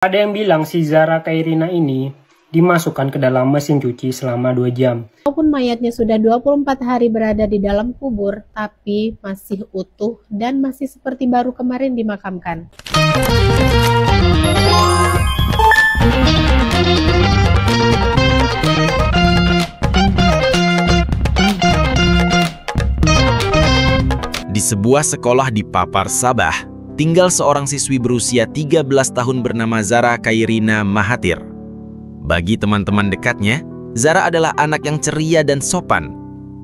Ada yang bilang si Zara Kairina ini dimasukkan ke dalam mesin cuci selama 2 jam. Walaupun mayatnya sudah 24 hari berada di dalam kubur, tapi masih utuh dan masih seperti baru kemarin dimakamkan. Di sebuah sekolah di Papar, Sabah, tinggal seorang siswi berusia 13 tahun bernama Zara Kairina Mahathir. Bagi teman-teman dekatnya, Zara adalah anak yang ceria dan sopan.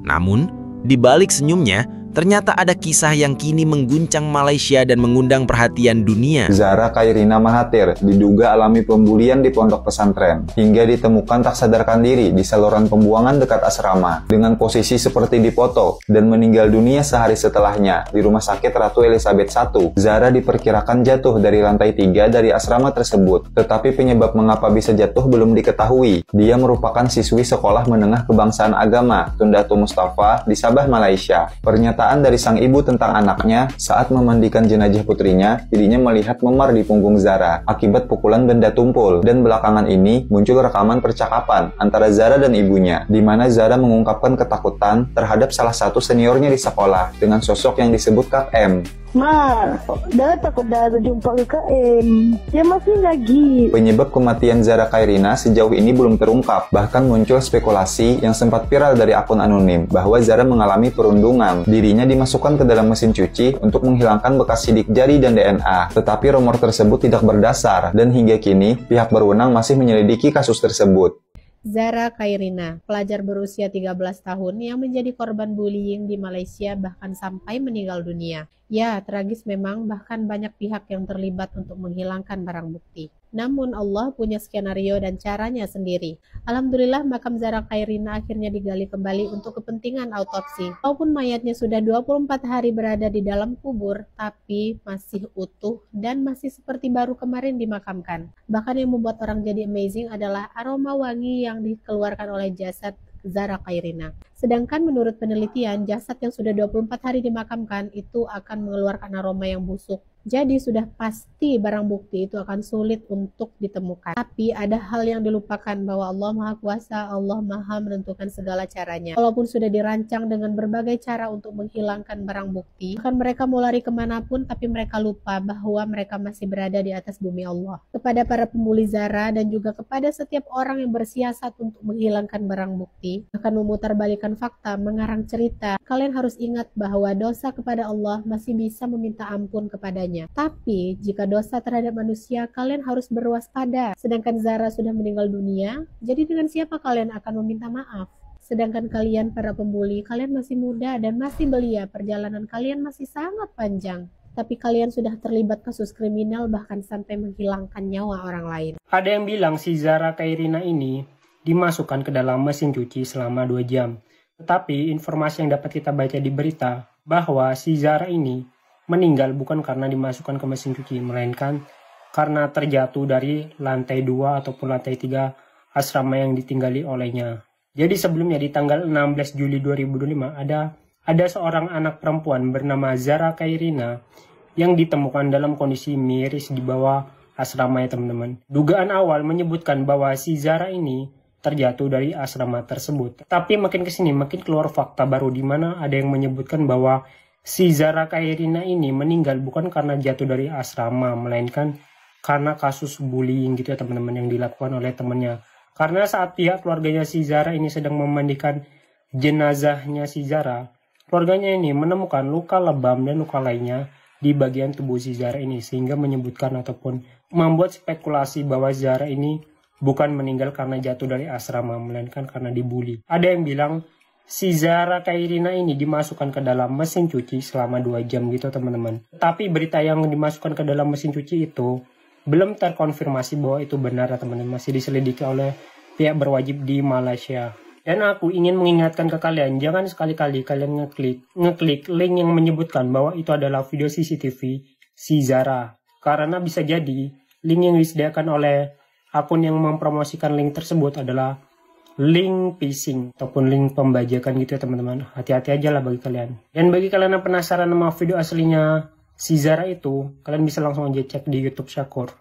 Namun, di balik senyumnya, ternyata ada kisah yang kini mengguncang Malaysia dan mengundang perhatian dunia. Zara Kairina Mahathir diduga alami pembulian di pondok pesantren, hingga ditemukan tak sadarkan diri di saluran pembuangan dekat asrama, dengan posisi seperti dipoto, dan meninggal dunia sehari setelahnya di Rumah Sakit Ratu Elizabeth I. Zara diperkirakan jatuh dari lantai 3 dari asrama tersebut, tetapi penyebab mengapa bisa jatuh belum diketahui. Dia merupakan siswi sekolah menengah kebangsaan agama Tundatu Mustafa di Sabah, Malaysia. Pernyataan dari sang ibu tentang anaknya saat memandikan jenazah putrinya, dirinya melihat memar di punggung Zara akibat pukulan benda tumpul, dan belakangan ini muncul rekaman percakapan antara Zara dan ibunya, di mana Zara mengungkapkan ketakutan terhadap salah satu seniornya di sekolah dengan sosok yang disebut Kak M. Ma, dah takut dah jumpa ke KM. Dia masih lagi. Penyebab kematian Zara Kairina sejauh ini belum terungkap. Bahkan muncul spekulasi yang sempat viral dari akun anonim bahwa Zara mengalami perundungan. Dirinya dimasukkan ke dalam mesin cuci untuk menghilangkan bekas sidik jari dan DNA. Tetapi rumor tersebut tidak berdasar, dan hingga kini pihak berwenang masih menyelidiki kasus tersebut. Zara Kairina, pelajar berusia 13 tahun yang menjadi korban bullying di Malaysia bahkan sampai meninggal dunia. Ya, tragis memang, bahkan banyak pihak yang terlibat untuk menghilangkan barang bukti. Namun Allah punya skenario dan caranya sendiri. Alhamdulillah makam Zara Kairina akhirnya digali kembali untuk kepentingan autopsi. Walaupun mayatnya sudah 24 hari berada di dalam kubur, tapi masih utuh dan masih seperti baru kemarin dimakamkan. Bahkan yang membuat orang jadi amazing adalah aroma wangi yang dikeluarkan oleh jasad Zara Kairina. Sedangkan menurut penelitian, jasad yang sudah 24 hari dimakamkan itu akan mengeluarkan aroma yang busuk. Jadi sudah pasti barang bukti itu akan sulit untuk ditemukan. Tapi ada hal yang dilupakan, bahwa Allah Maha Kuasa, Allah Maha menentukan segala caranya. Walaupun sudah dirancang dengan berbagai cara untuk menghilangkan barang bukti, bahkan mereka mau lari kemanapun, tapi mereka lupa bahwa mereka masih berada di atas bumi Allah. Kepada para pembuli Zara dan juga kepada setiap orang yang bersiasat untuk menghilangkan barang bukti, bahkan memutarbalikkan fakta, mengarang cerita, kalian harus ingat bahwa dosa kepada Allah masih bisa meminta ampun kepadanya. Tapi jika dosa terhadap manusia, kalian harus berwaspada. Sedangkan Zara sudah meninggal dunia, jadi dengan siapa kalian akan meminta maaf? Sedangkan kalian para pembuli, kalian masih muda dan masih belia, perjalanan kalian masih sangat panjang. Tapi kalian sudah terlibat kasus kriminal, bahkan sampai menghilangkan nyawa orang lain. Ada yang bilang si Zara Kairina ini dimasukkan ke dalam mesin cuci selama 2 jam. Tetapi informasi yang dapat kita baca di berita bahwa si Zara ini meninggal bukan karena dimasukkan ke mesin cuci, melainkan karena terjatuh dari lantai 2 ataupun lantai 3 asrama yang ditinggali olehnya. Jadi sebelumnya di tanggal 16 Juli 2025 ada seorang anak perempuan bernama Zara Kairina yang ditemukan dalam kondisi miris di bawah asrama ya teman-teman. Dugaan awal menyebutkan bahwa si Zara ini terjatuh dari asrama tersebut. Tapi makin kesini makin keluar fakta baru, di mana ada yang menyebutkan bahwa si Zara Kairina ini meninggal bukan karena jatuh dari asrama, melainkan karena kasus bullying gitu ya teman-teman, yang dilakukan oleh temannya. Karena saat pihak keluarganya si Zara ini sedang memandikan jenazahnya si Zara, keluarganya ini menemukan luka lebam dan luka lainnya di bagian tubuh si Zara ini, sehingga menyebutkan ataupun membuat spekulasi bahwa Zara ini bukan meninggal karena jatuh dari asrama, melainkan karena dibully. Ada yang bilang si Zara Kairina ini dimasukkan ke dalam mesin cuci selama 2 jam gitu teman-teman. Tapi berita yang dimasukkan ke dalam mesin cuci itu belum terkonfirmasi bahwa itu benar teman-teman. Masih diselidiki oleh pihak berwajib di Malaysia. Dan aku ingin mengingatkan ke kalian, jangan sekali-kali kalian ngeklik link yang menyebutkan bahwa itu adalah video CCTV si Zara. Karena bisa jadi link yang disediakan oleh akun yang mempromosikan link tersebut adalah link phishing ataupun link pembajakan gitu ya teman-teman. Hati-hati aja lah bagi kalian. Dan bagi kalian yang penasaran sama video aslinya si Zara itu, kalian bisa langsung aja cek di YouTube Syakur.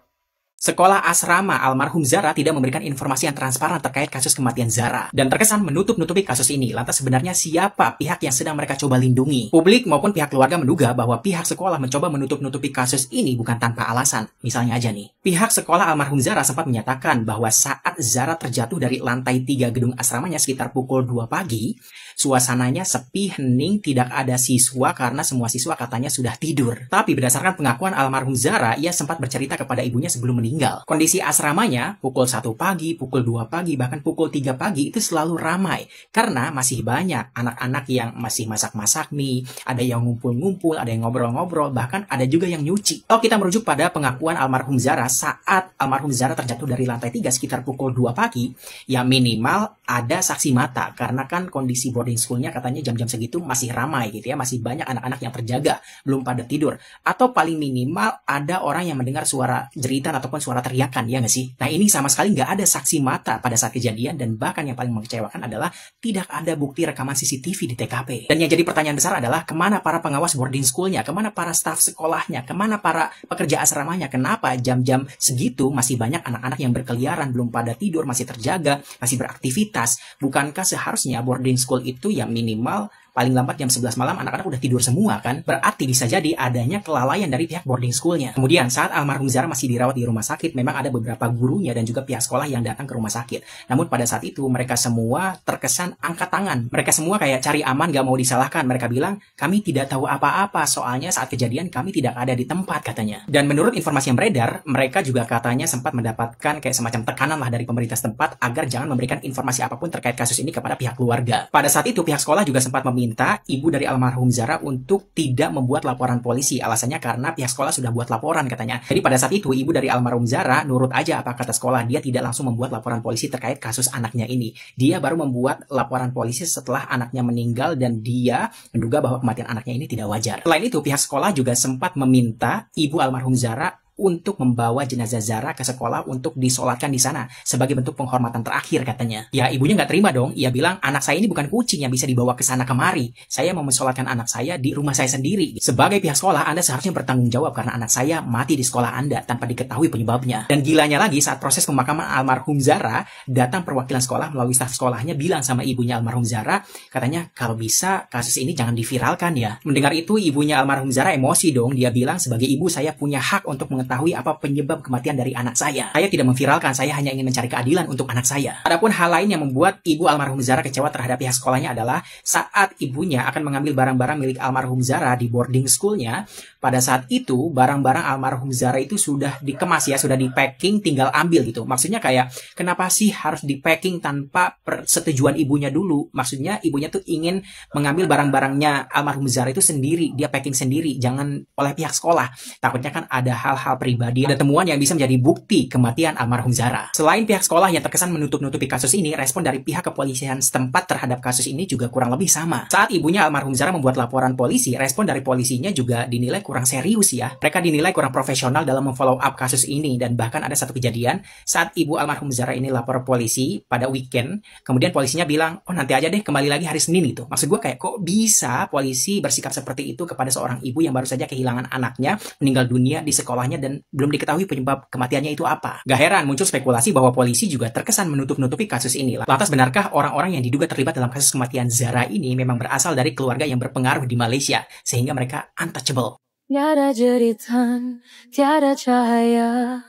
Sekolah asrama almarhum Zara tidak memberikan informasi yang transparan terkait kasus kematian Zara dan terkesan menutup-nutupi kasus ini. Lantas sebenarnya siapa pihak yang sedang mereka coba lindungi? Publik maupun pihak keluarga menduga bahwa pihak sekolah mencoba menutup-nutupi kasus ini bukan tanpa alasan. Misalnya aja nih, pihak sekolah almarhum Zara sempat menyatakan bahwa saat Zara terjatuh dari lantai 3 gedung asramanya sekitar pukul 2 pagi, suasananya sepi, hening, tidak ada siswa karena semua siswa katanya sudah tidur. Tapi berdasarkan pengakuan almarhum Zara, ia sempat bercerita kepada ibunya sebelum meninggal. Kondisi asramanya pukul 1 pagi, pukul 2 pagi, bahkan pukul 3 pagi itu selalu ramai. Karena masih banyak anak-anak yang masih masak-masak mie, ada yang ngumpul-ngumpul, ada yang ngobrol-ngobrol, bahkan ada juga yang nyuci. Kalau kita merujuk pada pengakuan almarhum Zara saat almarhum Zara terjatuh dari lantai 3 sekitar pukul 2 pagi, ya minimal ada saksi mata. Karena kan kondisi boarding schoolnya katanya jam-jam segitu masih ramai gitu ya, masih banyak anak-anak yang terjaga, belum pada tidur. Atau paling minimal ada orang yang mendengar suara jeritan ataupun suara teriakan, ya nggak sih? Nah ini sama sekali nggak ada saksi mata pada saat kejadian, dan bahkan yang paling mengecewakan adalah tidak ada bukti rekaman CCTV di TKP. Dan yang jadi pertanyaan besar adalah kemana para pengawas boarding schoolnya, kemana para staf sekolahnya, kemana para pekerja asramanya, kenapa jam-jam segitu masih banyak anak-anak yang berkeliaran, belum pada tidur, masih terjaga, masih beraktivitas. Bukankah seharusnya boarding school itu ya minimal paling lambat jam 11 malam anak-anak udah tidur semua kan? Berarti bisa jadi adanya kelalaian dari pihak boarding schoolnya. Kemudian saat almarhum Zara masih dirawat di rumah sakit, memang ada beberapa gurunya dan juga pihak sekolah yang datang ke rumah sakit. Namun pada saat itu mereka semua terkesan angkat tangan. Mereka semua kayak cari aman, gak mau disalahkan. Mereka bilang, kami tidak tahu apa-apa, soalnya saat kejadian kami tidak ada di tempat katanya. Dan menurut informasi yang beredar, mereka juga katanya sempat mendapatkan kayak semacam tekanan lah dari pemerintah setempat agar jangan memberikan informasi apapun terkait kasus ini kepada pihak keluarga. Pada saat itu pihak sekolah juga sempat meminta ibu dari almarhum Zara untuk tidak membuat laporan polisi. Alasannya karena pihak sekolah sudah buat laporan katanya. Jadi pada saat itu ibu dari almarhum Zara nurut aja apa kata sekolah. Dia tidak langsung membuat laporan polisi terkait kasus anaknya ini. Dia baru membuat laporan polisi setelah anaknya meninggal dan dia menduga bahwa kematian anaknya ini tidak wajar. Selain itu pihak sekolah juga sempat meminta ibu almarhum Zara untuk membawa jenazah Zara ke sekolah untuk disolatkan di sana sebagai bentuk penghormatan terakhir katanya. Ya ibunya nggak terima dong. Ia bilang anak saya ini bukan kucing yang bisa dibawa ke sana kemari. Saya mau mensolatkan anak saya di rumah saya sendiri. Sebagai pihak sekolah Anda seharusnya bertanggung jawab karena anak saya mati di sekolah Anda tanpa diketahui penyebabnya. Dan gilanya lagi saat proses pemakaman almarhum Zara, datang perwakilan sekolah melalui staf sekolahnya bilang sama ibunya almarhum Zara, katanya kalau bisa kasus ini jangan diviralkan ya. Mendengar itu ibunya almarhum Zara emosi dong. Dia bilang sebagai ibu saya punya hak untuk mengetahui apa penyebab kematian dari anak saya. Saya tidak memviralkan, saya hanya ingin mencari keadilan untuk anak saya. Adapun hal lain yang membuat ibu almarhum Zara kecewa terhadap pihak sekolahnya adalah saat ibunya akan mengambil barang-barang milik almarhum Zara di boarding schoolnya, pada saat itu barang-barang almarhum Zara itu sudah dikemas ya, sudah di packing, tinggal ambil gitu. Maksudnya kayak kenapa sih harus di packing tanpa persetujuan ibunya dulu? Maksudnya ibunya tuh ingin mengambil barang-barangnya almarhum Zara itu sendiri, dia packing sendiri, jangan oleh pihak sekolah. Takutnya kan ada hal-hal pribadi, ada temuan yang bisa menjadi bukti kematian almarhum Zara. Selain pihak sekolah yang terkesan menutup-nutupi kasus ini, respon dari pihak kepolisian setempat terhadap kasus ini juga kurang lebih sama. Saat ibunya almarhum Zara membuat laporan polisi, respon dari polisinya juga dinilai kurang serius ya. Mereka dinilai kurang profesional dalam memfollow up kasus ini, dan bahkan ada satu kejadian saat ibu almarhum Zara ini lapor polisi pada weekend, kemudian polisinya bilang, oh nanti aja deh kembali lagi hari Senin itu. Maksud gue kayak kok bisa polisi bersikap seperti itu kepada seorang ibu yang baru saja kehilangan anaknya, meninggal dunia di sekolahnya dan belum diketahui penyebab kematiannya itu apa. Gak heran muncul spekulasi bahwa polisi juga terkesan menutup-nutupi kasus ini. Lantas benarkah orang-orang yang diduga terlibat dalam kasus kematian Zara ini memang berasal dari keluarga yang berpengaruh di Malaysia sehingga mereka untouchable? Tiada jeritan, tiada cahaya,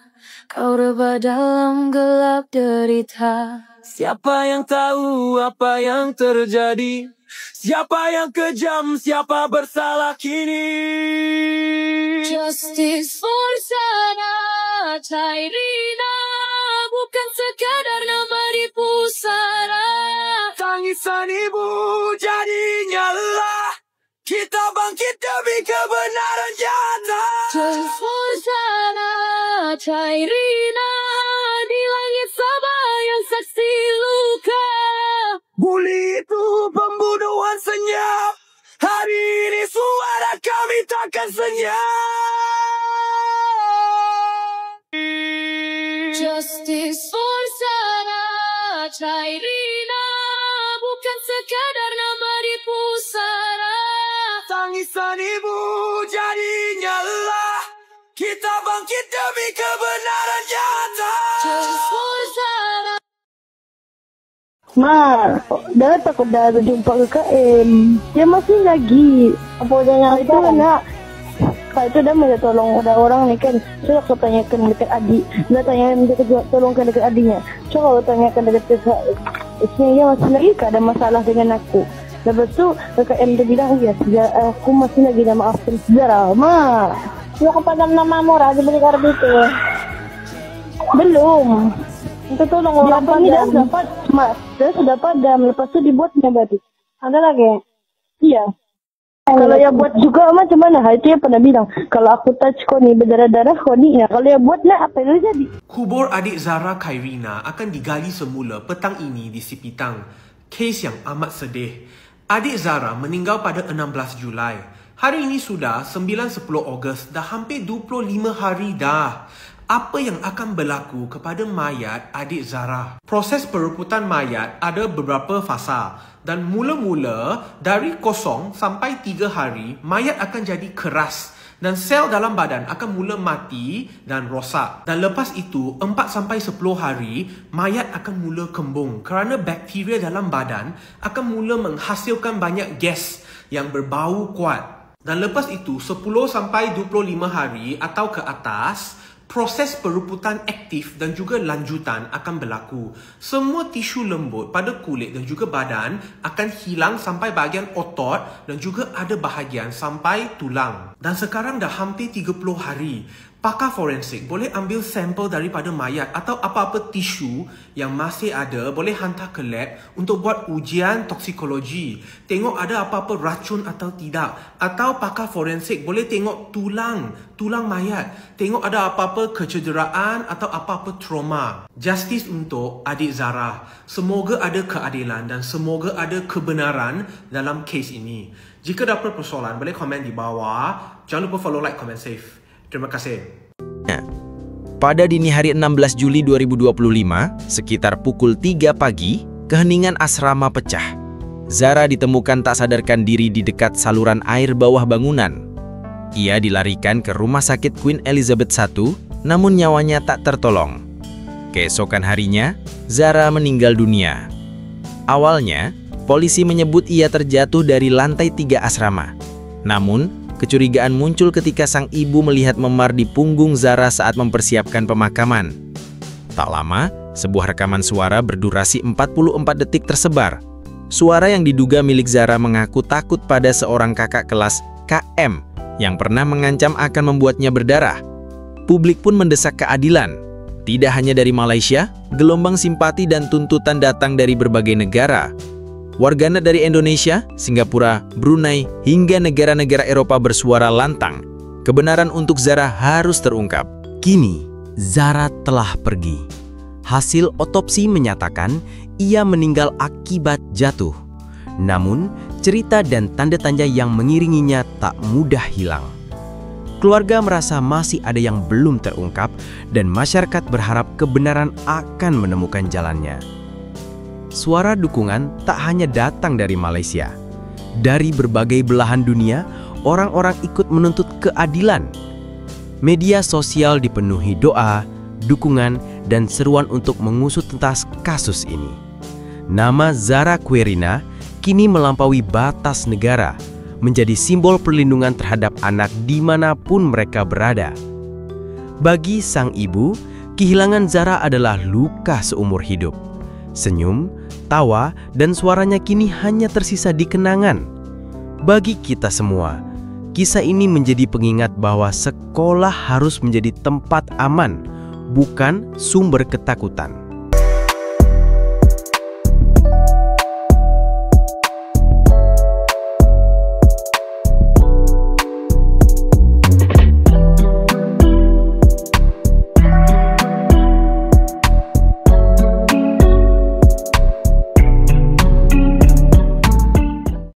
kau rebah dalam gelap derita. Siapa yang tahu apa yang terjadi? Siapa yang kejam, siapa bersalah kini? Justice for Zara Cairina, bukan sekadar nama di pusara. Tangisan ibu jadinya lelah, kita bangkit demi kebenaran nyata. Justice for Zara Cairina, di langit Sabah yang saksi luka. Bully itu pembunuhan senyap, hari ini suara kami takkan senyap. Justice for Zara Cairina, bukan sekadar nama di pusara. Tangisan ibu jadinya lelah, kita bangkit demi kebenaran nyata. Just for Zara. Ma, dah takut dah jumpa KKM. Dia masih lagi. Apa jangan itu nak? Kalau itu dah minta tolong ada orang ni kan. So aku tanyakan dekat adik. Dia tanya minta tolongkan dekat adiknya. So aku tanyakan dekat isteri dia masih lagi tak ada masalah dengan aku. Lepas tu KKM dia bilang ya aku masih lagi nak maafkan Zara. Ma, dia kepadam nama Mora dia beli karbi tu. Belum. Minta tolong orang ni dah dapat, Mak. Dah sudah padam. Lepas tu dibuatnya berarti. Ada lagi? Iya. Kalau yang buat juga macam mana? Itu yang pernah bilang. Kalau aku touch kau ni berdarah-darah kau ni ya. Kalau yang buat nak apa yang jadi? Kubur adik Zara Khairina akan digali semula petang ini di Sipitang. Kes yang amat sedih. Adik Zara meninggal pada 16 Julai. Hari ini sudah 9-10 Ogos. Dah hampir 25 hari dah. Apa yang akan berlaku kepada mayat adik Zara? Proses perebutan mayat ada beberapa fasa dan mula-mula dari 0 sampai 3 hari mayat akan jadi keras dan sel dalam badan akan mula mati dan rosak. Dan lepas itu 4 sampai 10 hari mayat akan mula kembung kerana bakteria dalam badan akan mula menghasilkan banyak gas yang berbau kuat. Dan lepas itu 10 sampai 25 hari atau ke atas proses perebutan aktif dan juga lanjutan akan berlaku. Semua tisu lembut pada kulit dan juga badan akan hilang sampai bahagian otot dan juga ada bahagian sampai tulang. Dan sekarang dah hampir 30 hari. Pakar forensik boleh ambil sampel daripada mayat atau apa-apa tisu yang masih ada, boleh hantar ke lab untuk buat ujian toksikologi. Tengok ada apa-apa racun atau tidak. Atau pakar forensik boleh tengok tulang mayat. Tengok ada apa-apa kecederaan atau apa-apa trauma. Justice untuk adik Zara. Semoga ada keadilan dan semoga ada kebenaran dalam kes ini. Jika dapat persoalan, boleh komen di bawah. Jangan lupa follow, like, comment, save. Terima kasih. Pada dini hari 16 Juli 2025, sekitar pukul 3 pagi, keheningan asrama pecah. Zara ditemukan tak sadarkan diri di dekat saluran air bawah bangunan. Ia dilarikan ke Rumah Sakit Queen Elizabeth I, namun nyawanya tak tertolong. Keesokan harinya, Zara meninggal dunia. Awalnya, polisi menyebut ia terjatuh dari lantai 3 asrama. Namun, kecurigaan muncul ketika sang ibu melihat memar di punggung Zara saat mempersiapkan pemakaman. Tak lama, sebuah rekaman suara berdurasi 44 detik tersebar. Suara yang diduga milik Zara mengaku takut pada seorang kakak kelas KM yang pernah mengancam akan membuatnya berdarah. Publik pun mendesak keadilan. Tidak hanya dari Malaysia, gelombang simpati dan tuntutan datang dari berbagai negara. Warganet dari Indonesia, Singapura, Brunei, hingga negara-negara Eropa bersuara lantang. Kebenaran untuk Zara harus terungkap. Kini, Zara telah pergi. Hasil otopsi menyatakan ia meninggal akibat jatuh. Namun, cerita dan tanda-tanda yang mengiringinya tak mudah hilang. Keluarga merasa masih ada yang belum terungkap dan masyarakat berharap kebenaran akan menemukan jalannya. Suara dukungan tak hanya datang dari Malaysia. Dari berbagai belahan dunia, orang-orang ikut menuntut keadilan. Media sosial dipenuhi doa, dukungan, dan seruan untuk mengusut tuntas kasus ini. Nama Zara Khairina kini melampaui batas negara, menjadi simbol perlindungan terhadap anak dimanapun mereka berada. Bagi sang ibu, kehilangan Zara adalah luka seumur hidup. Senyum, tawa, dan suaranya kini hanya tersisa di kenangan. Bagi kita semua, kisah ini menjadi pengingat bahwa sekolah harus menjadi tempat aman, bukan sumber ketakutan.